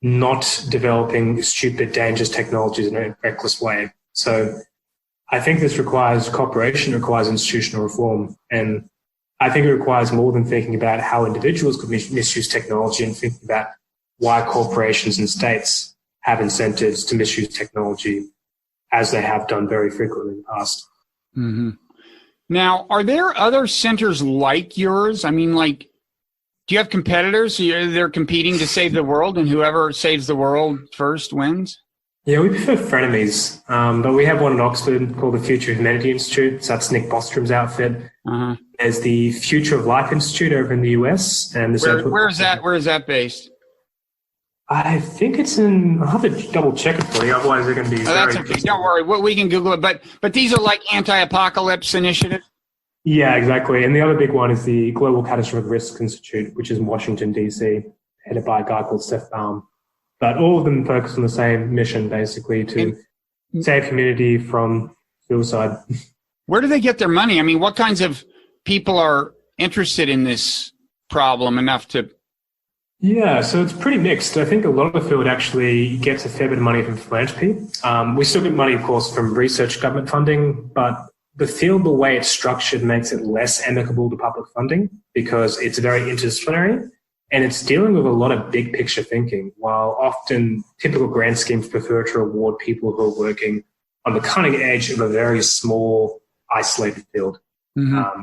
not developing stupid, dangerous technologies in a reckless way. So I think this requires cooperation, requires institutional reform. And I think it requires more than thinking about how individuals could misuse technology and thinking about why corporations and states have incentives to misuse technology, as they have done very frequently in the past. Mm-hmm. Now, are there other centers like yours? I mean, like, do you have competitors? They're competing to save the world, and whoever saves the world first wins? Yeah, we prefer frenemies, but we have one in Oxford called the Future of Humanity Institute. So that's Nick Bostrom's outfit. Uh-huh. There's the Future of Life Institute over in the US. And where is that? Where is that based? I think it's in. I'll have to double check it for you. Otherwise, they're going to be. That's okay. Don't worry. We can Google it. But these are like anti-apocalypse initiatives. Yeah, exactly. And the other big one is the Global Catastrophic Risk Institute, which is in Washington, D.C., headed by a guy called Seth Baum. But all of them focus on the same mission, basically, to save humanity from suicide. Where do they get their money? I mean, what kinds of people are interested in this problem enough to... Yeah, so it's pretty mixed. I think a lot of the field actually gets a fair bit of money from philanthropy. We still get money, of course, from research government funding, but the field, the way it's structured, makes it less amicable to public funding because it's very interdisciplinary and it's dealing with a lot of big picture thinking, while often typical grant schemes prefer to reward people who are working on the cutting edge of a very small, isolated field. Mm-hmm.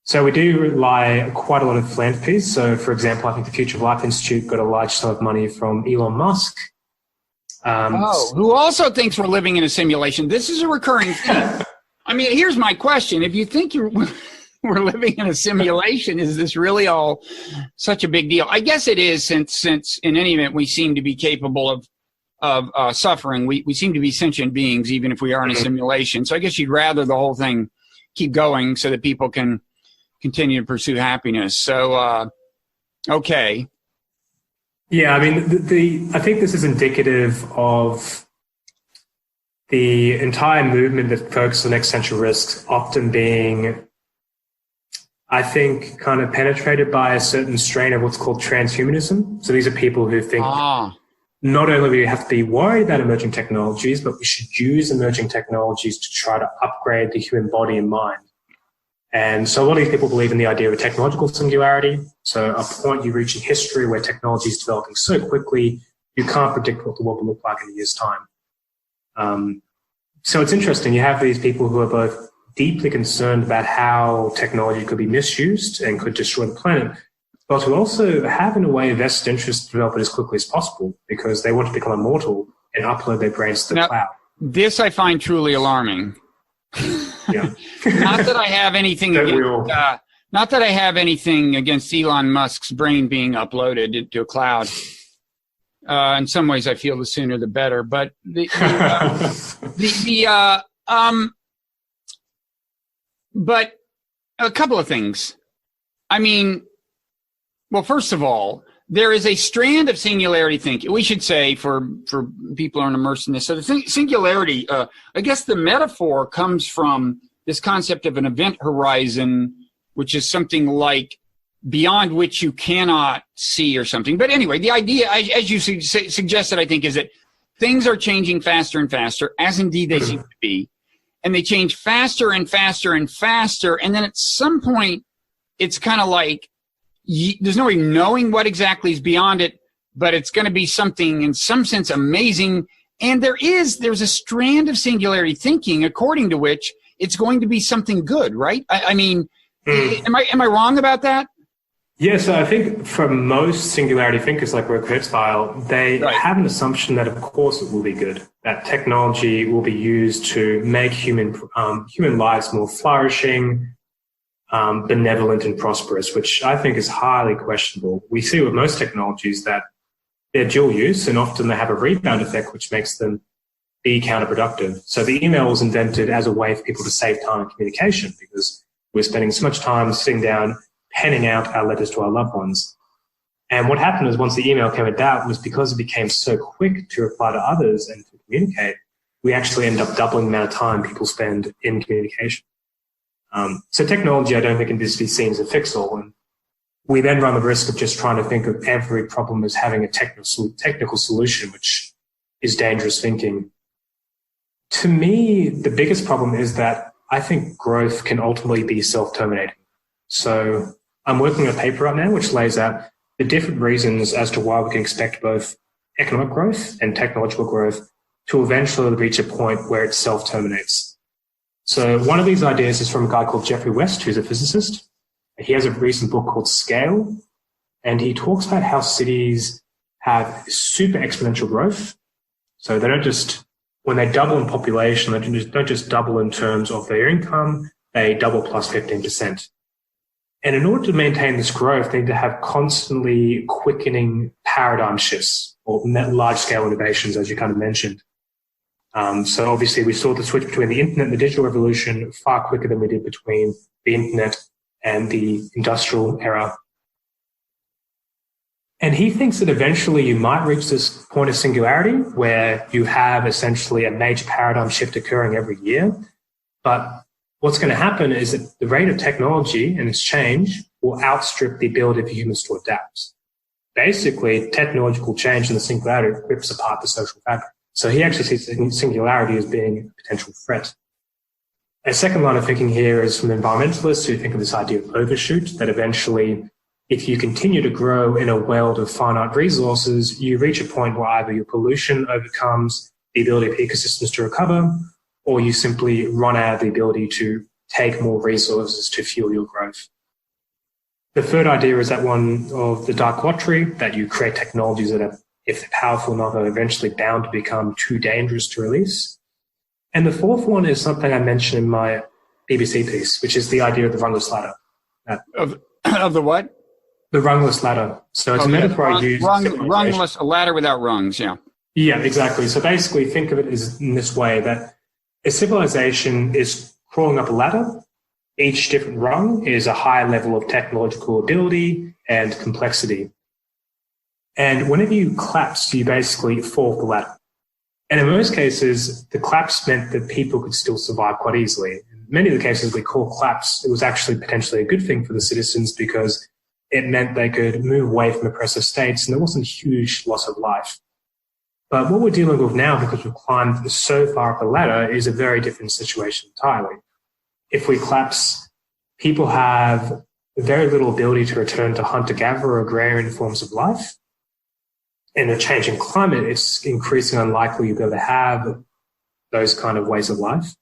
So we do rely quite a lot on philanthropy. So, for example, I think the Future of Life Institute got a large sum of money from Elon Musk. Who also thinks we're living in a simulation. This is a recurring theme. I mean, here's my question. If you think we're living in a simulation, is this really all such a big deal? I guess it is, since in any event, we seem to be capable of suffering. We seem to be sentient beings, even if we are in a simulation. So I guess you'd rather the whole thing keep going so that people can continue to pursue happiness. So, okay. Yeah, I mean, I think this is indicative of the entire movement that focuses on existential risks often being, I think, kind of penetrated by a certain strain of what's called transhumanism. So these are people who think not only do we have to be worried about emerging technologies, but we should use emerging technologies to try to upgrade the human body and mind. And so a lot of these people believe in the idea of a technological singularity. So a point you reach in history where technology is developing so quickly, you can't predict what the world will look like in a year's time. So it's interesting. You have these people who are both deeply concerned about how technology could be misused and could destroy the planet, but who also have, in a way, a vested interest to develop it as quickly as possible because they want to become immortal and upload their brains to the cloud. This I find truly alarming. Yeah. Not that I have anything against, not that I have anything against Elon Musk's brain being uploaded to a cloud. In some ways, I feel the sooner the better. But but a couple of things. I mean, well, first of all, there is a strand of singularity thinking. We should say for people who aren't immersed in this. So the singularity, I guess the metaphor comes from this concept of an event horizon, which is something like beyond which you cannot see or something. But anyway, the idea, as you suggested, I think, is that things are changing faster and faster, as indeed they seem to be. And they change faster and faster and faster. And then at some point, it's kind of like, there's no way knowing what exactly is beyond it, but it's going to be something in some sense amazing. And there's a strand of singularity thinking according to which it's going to be something good, right? I mean, am I wrong about that? Yeah, so I think for most singularity thinkers like Kurzweil, they have an assumption that of course it will be good, that technology will be used to make human lives more flourishing, benevolent and prosperous, which I think is highly questionable. We see with most technologies that they're dual use and often they have a rebound effect, which makes them be counterproductive. So the email was invented as a way for people to save time in communication because we're spending so much time sitting down, penning out our letters to our loved ones. And what happened is once the email came about was because it became so quick to reply to others and to communicate, we actually end up doubling the amount of time people spend in communication. So technology, I don't think, can just be seen as a fix-all. And we then run the risk of just trying to think of every problem as having a technical solution, which is dangerous thinking. To me, the biggest problem is that I think growth can ultimately be self-terminating. So I'm working on a paper right now which lays out the different reasons as to why we can expect both economic growth and technological growth to eventually reach a point where it self-terminates. So one of these ideas is from a guy called Geoffrey West, who's a physicist. He has a recent book called Scale, and he talks about how cities have super exponential growth. So they don't just, when they double in population, they don't just double in terms of their income, they double plus 15%. And in order to maintain this growth, they need to have constantly quickening paradigm shifts or large-scale innovations, as you kind of mentioned. So obviously we saw the switch between the internet and the digital revolution far quicker than we did between the internet and the industrial era. And he thinks that eventually you might reach this point of singularity where you have essentially a major paradigm shift occurring every year. But what's going to happen is that the rate of technology and its change will outstrip the ability of humans to adapt. Basically, technological change in the singularity rips apart the social fabric. So he actually sees singularity as being a potential threat. A second line of thinking here is from environmentalists who think of this idea of overshoot, that eventually if you continue to grow in a world of finite resources, you reach a point where either your pollution overcomes the ability of ecosystems to recover, or you simply run out of the ability to take more resources to fuel your growth. The third idea is that one of the dark lottery, that you create technologies that are, if they're powerful enough, are eventually bound to become too dangerous to release. And the fourth one is something I mentioned in my BBC piece, which is the idea of the rungless ladder. Of the what? The rungless ladder. So it's a metaphor I use. Rungless, a ladder without rungs, yeah. Yeah, exactly. So basically think of it as in this way, that a civilization is crawling up a ladder. Each different rung is a higher level of technological ability and complexity. And whenever you collapse, you basically fall off the ladder. And in most cases, the collapse meant that people could still survive quite easily. In many of the cases we call collapse, it was actually potentially a good thing for the citizens because it meant they could move away from oppressive states and there wasn't a huge loss of life. But what we're dealing with now, because we've climbed so far up the ladder, is a very different situation entirely. If we collapse, people have very little ability to return to hunter-gatherer or agrarian forms of life. In a changing climate, it's increasingly unlikely you'll be able to have those kind of ways of life.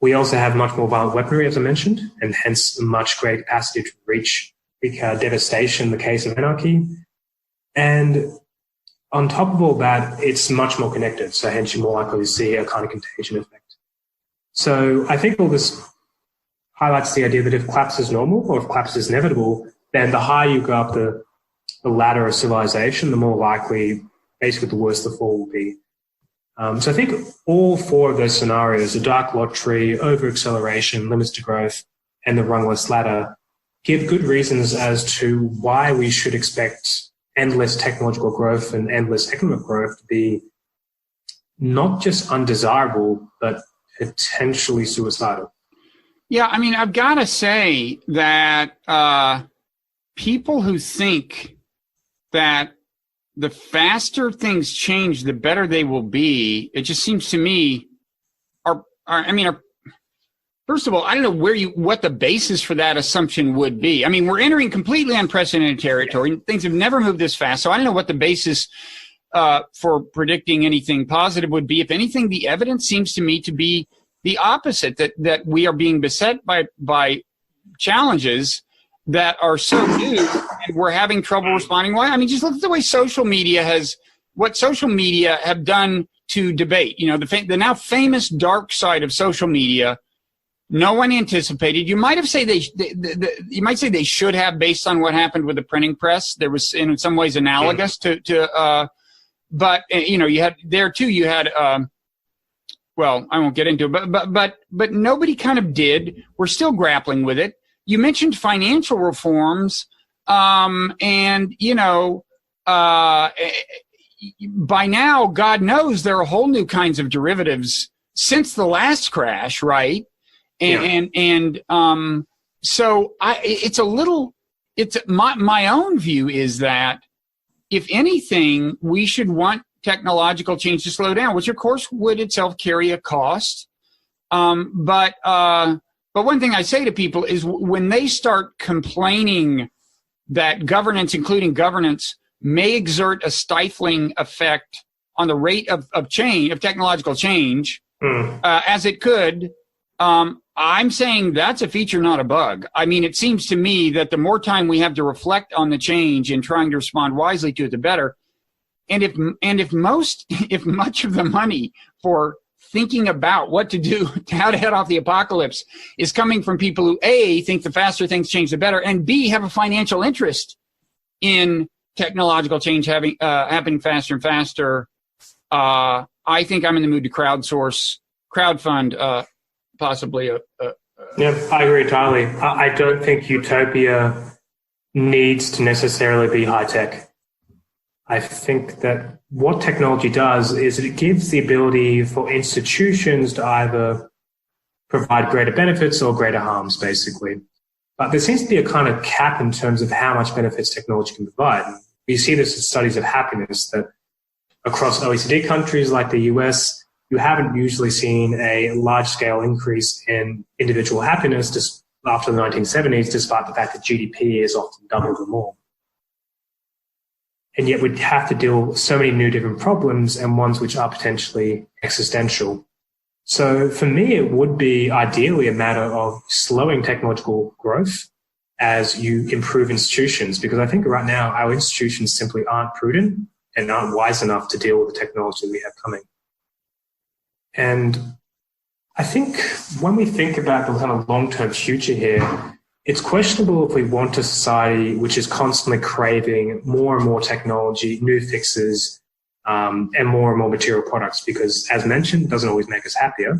We also have much more violent weaponry, as I mentioned, and hence a much greater capacity to reach devastation in the case of anarchy. And on top of all that, it's much more connected, so hence you're more likely to see a kind of contagion effect. So I think all this highlights the idea that if collapse is normal or if collapse is inevitable, then the higher you go up the ladder of civilization, the more likely, basically the worse the fall will be. So I think all four of those scenarios, the dark lottery, over-acceleration, limits to growth, and the rungless ladder, give good reasons as to why we should expect endless technological growth and endless economic growth to be not just undesirable, but potentially suicidal. Yeah, I mean, I've got to say that people who think that the faster things change, the better they will be, it just seems to me are first of all, I don't know what the basis for that assumption would be. I mean, we're entering completely unprecedented territory. Things have never moved this fast. So I don't know what the basis for predicting anything positive would be. If anything, the evidence seems to me to be the opposite, that we are being beset by challenges that are so new and we're having trouble responding. Why? I mean, just look at the way social media have done to debate. You know, the now famous dark side of social media, no one anticipated. You might say they should have, based on what happened with the printing press. There was in some ways analogous but you know, you had well, I won't get into it, but nobody kind of did. We're still grappling with it. You mentioned financial reforms, and you know, by now, God knows there are whole new kinds of derivatives since the last crash, right? So my own view is that if anything, we should want technological change to slow down, which of course would itself carry a cost. But one thing I say to people is when they start complaining that governance, including governance, may exert a stifling effect on the rate of technological change, as it could, I'm saying that's a feature, not a bug. I mean, it seems to me that the more time we have to reflect on the change and trying to respond wisely to it, the better. And if much of the money for thinking about what to do, how to head off the apocalypse, is coming from people who A, think the faster things change, the better, and B, have a financial interest in technological change happening faster and faster, I think I'm in the mood to crowdfund possibly Yeah, I agree entirely. I don't think utopia needs to necessarily be high tech. I think that what technology does is it gives the ability for institutions to either provide greater benefits or greater harms, basically. But there seems to be a kind of cap in terms of how much benefits technology can provide. We see this in studies of happiness, that across OECD countries like the US, you haven't usually seen a large-scale increase in individual happiness just after the 1970s, despite the fact that GDP is often doubled or more. And yet we'd have to deal with so many new different problems and ones which are potentially existential. So for me, it would be ideally a matter of slowing technological growth as you improve institutions, because I think right now our institutions simply aren't prudent and aren't wise enough to deal with the technology we have coming. And I think when we think about the kind of long-term future here, it's questionable if we want a society which is constantly craving more and more technology, new fixes, and more material products, because, as mentioned, it doesn't always make us happier,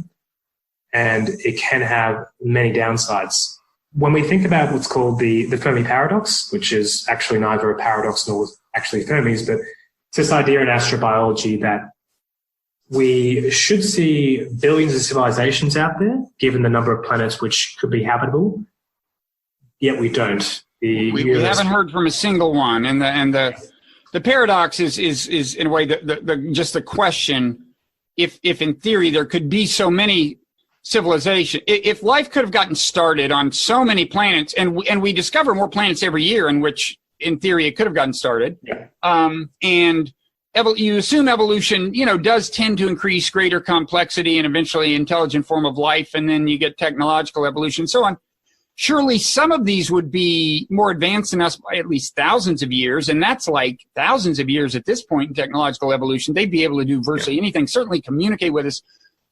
and it can have many downsides. When we think about what's called the Fermi paradox, which is actually neither a paradox nor actually Fermi's, but it's this idea in astrobiology that we should see billions of civilizations out there, given the number of planets which could be habitable. Yet we don't. We haven't heard from a single one, and the paradox is in a way just the question: if in theory there could be so many civilizations, if life could have gotten started on so many planets, and we discover more planets every year in which in theory it could have gotten started, and you assume evolution, does tend to increase greater complexity and eventually intelligent form of life, and then you get technological evolution, and so on. Surely some of these would be more advanced than us by at least thousands of years, and that's like thousands of years at this point in technological evolution. They'd be able to do virtually anything, certainly communicate with us.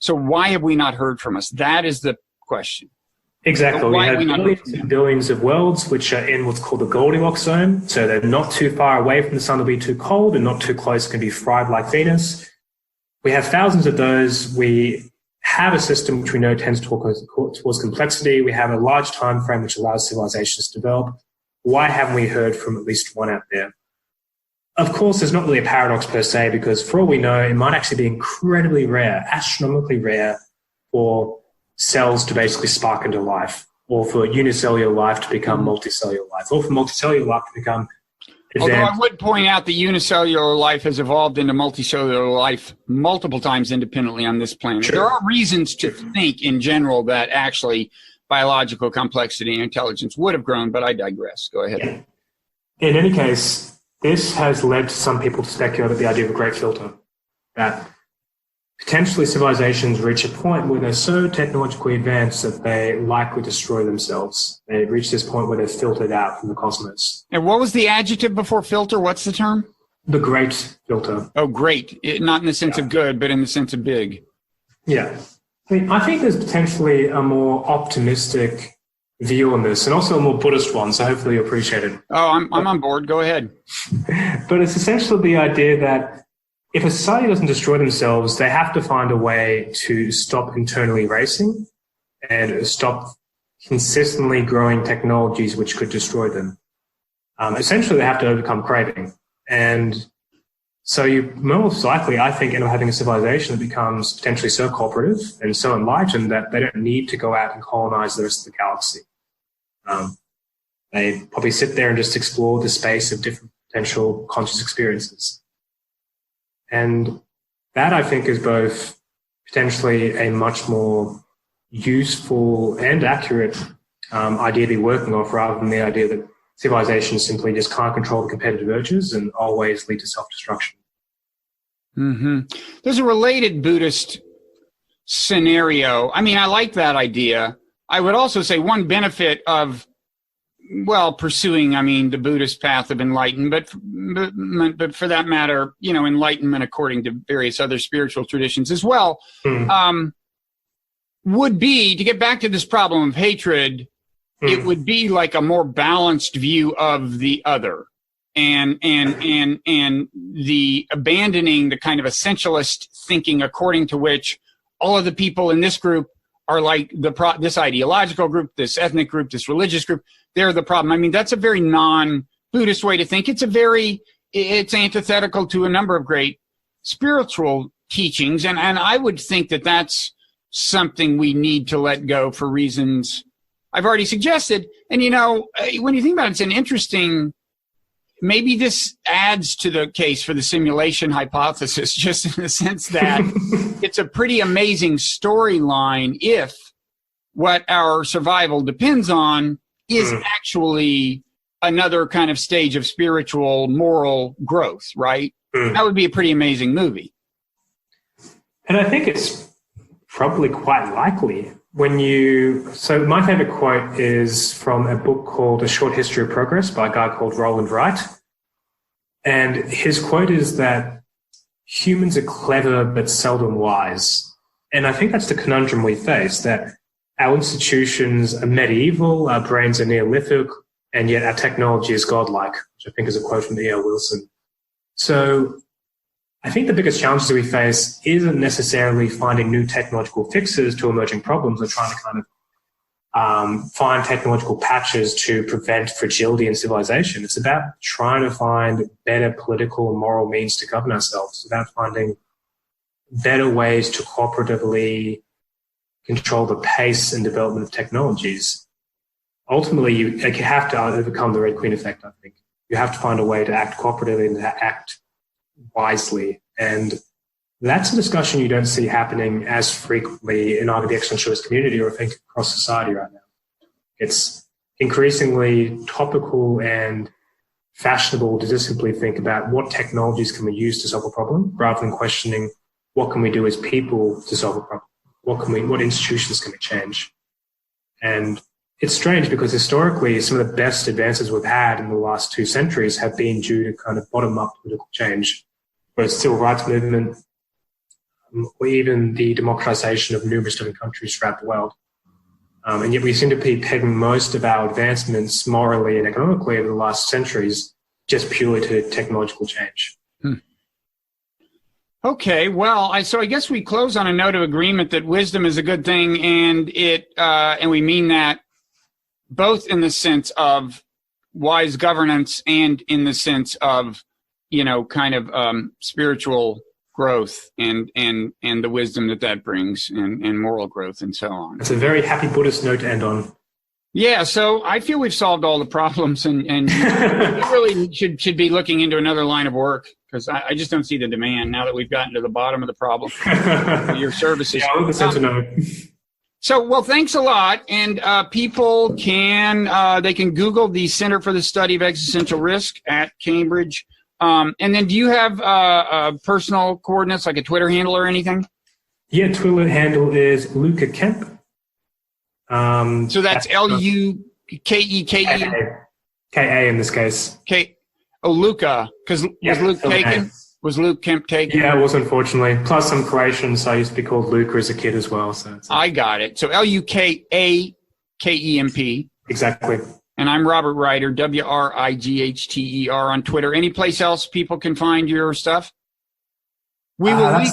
So why have we not heard from us? That is the question. Exactly. So we have billions and billions of worlds which are in what's called the Goldilocks zone. So they're not too far away from the sun to be too cold and not too close, can be fried like Venus. We have thousands of those. We have a system which we know tends towards complexity. We have a large time frame which allows civilizations to develop. Why haven't we heard from at least one out there? Of course, there's not really a paradox per se, because for all we know, it might actually be incredibly rare, astronomically rare, for cells to basically spark into life, or for unicellular life to become multicellular life, or for multicellular life to become advanced. Although I would point out that unicellular life has evolved into multicellular life multiple times independently on this planet. Sure. There are reasons to think in general that actually biological complexity and intelligence would have grown, but I digress. Go ahead. Yeah. In any case, this has led to some people to speculate at the idea of a great filter, that potentially civilizations reach a point where they're so technologically advanced that they likely destroy themselves. They reach this point where they're filtered out from the cosmos. And what was the adjective before filter? What's the term? The great filter. Oh, great. Not in the sense of good, but in the sense of big. Yeah. I think there's potentially a more optimistic view on this, and also a more Buddhist one, so hopefully you appreciate it. Oh, I'm on board. Go ahead. But it's essentially the idea that if a society doesn't destroy themselves, they have to find a way to stop internally racing and stop consistently growing technologies which could destroy them. Essentially, they have to overcome craving. And so you most likely, I think, end up having a civilization that becomes potentially so cooperative and so enlightened that they don't need to go out and colonize the rest of the galaxy. They probably sit there and just explore the space of different potential conscious experiences. And that, I think, is both potentially a much more useful and accurate idea to be working off, rather than the idea that civilizations simply just can't control the competitive urges and always lead to self-destruction. Mm-hmm. There's a related Buddhist scenario. I mean, I like that idea. I would also say one benefit of, pursuing, the Buddhist path of enlightenment, but for that matter, enlightenment according to various other spiritual traditions as well, would be, to get back to this problem of hatred, it would be like a more balanced view of the other, and the abandoning the kind of essentialist thinking according to which all of the people in this group are like this ideological group, this ethnic group, this religious group. They're the problem. That's a very non-Buddhist way to think. It's antithetical to a number of great spiritual teachings, and I would think that that's something we need to let go for reasons I've already suggested. And, when you think about it, it's an interesting, maybe this adds to the case for the simulation hypothesis, just in the sense that it's a pretty amazing storyline if what our survival depends on is actually another kind of stage of spiritual, moral growth, right? That would be a pretty amazing movie. And I think it's probably quite likely. So my favorite quote is from a book called A Short History of Progress by a guy called Wright. And his quote is that humans are clever but seldom wise. And I think that's the conundrum we face, that our institutions are medieval, our brains are Neolithic, and yet our technology is godlike, which I think is a quote from E.L. Wilson. So I think the biggest challenges that we face isn't necessarily finding new technological fixes to emerging problems or trying to kind of find technological patches to prevent fragility in civilization. It's about trying to find better political and moral means to govern ourselves. It's about finding better ways to cooperatively control the pace and development of technologies. Ultimately, you have to overcome the Red Queen effect, I think. You have to find a way to act cooperatively and to act wisely. And that's a discussion you don't see happening as frequently in either the existentialist community or I think across society right now. It's increasingly topical and fashionable to just simply think about what technologies can we use to solve a problem, rather than questioning what can we do as people to solve a problem. What institutions can we change? And it's strange because historically some of the best advances we've had in the last 2 centuries have been due to kind of bottom-up political change, whereas the civil rights movement, or even the democratization of numerous different countries throughout the world. And yet we seem to be pegging most of our advancements morally and economically over the last centuries just purely to technological change. Okay, well, so I guess we close on a note of agreement that wisdom is a good thing, and and we mean that both in the sense of wise governance and in the sense of, kind of spiritual growth and the wisdom that brings and moral growth and so on. It's a very happy Buddhist note to end on. Yeah, so I feel we've solved all the problems, and you really should be looking into another line of work, because I just don't see the demand now that we've gotten to the bottom of the problem for your services. Yeah, 100% to know. So, well, thanks a lot. And people they can Google the Center for the Study of Existential Risk at Cambridge. And then do you have personal coordinates, like a Twitter handle or anything? Yeah, Twitter handle is Luca Kemp. So that's Lukeke. Ka in this case. Luca, because was Luke taken? Was Luke Kemp taken? Yeah, it was, unfortunately. Plus, I'm Croatian, so I used to be called Luca as a kid as well. So I got it. So Lukakemp. Exactly. And I'm Robert Writer, Wrighter on Twitter. Any place else people can find your stuff? We will link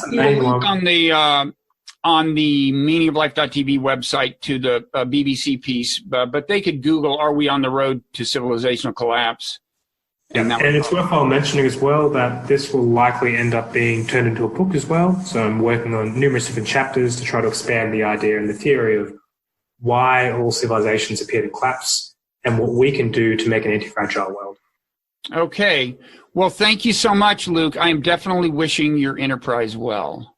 on the meaningoflife.tv website to the BBC piece, but they could Google, "Are we on the road to civilizational collapse?" And it's worthwhile mentioning as well that this will likely end up being turned into a book as well. So I'm working on numerous different chapters to try to expand the idea and the theory of why all civilizations appear to collapse and what we can do to make an anti-fragile world. Okay. Well, thank you so much, Luke. I am definitely wishing your enterprise well.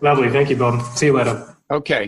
Lovely. Thank you, Bob. See you later. Okay.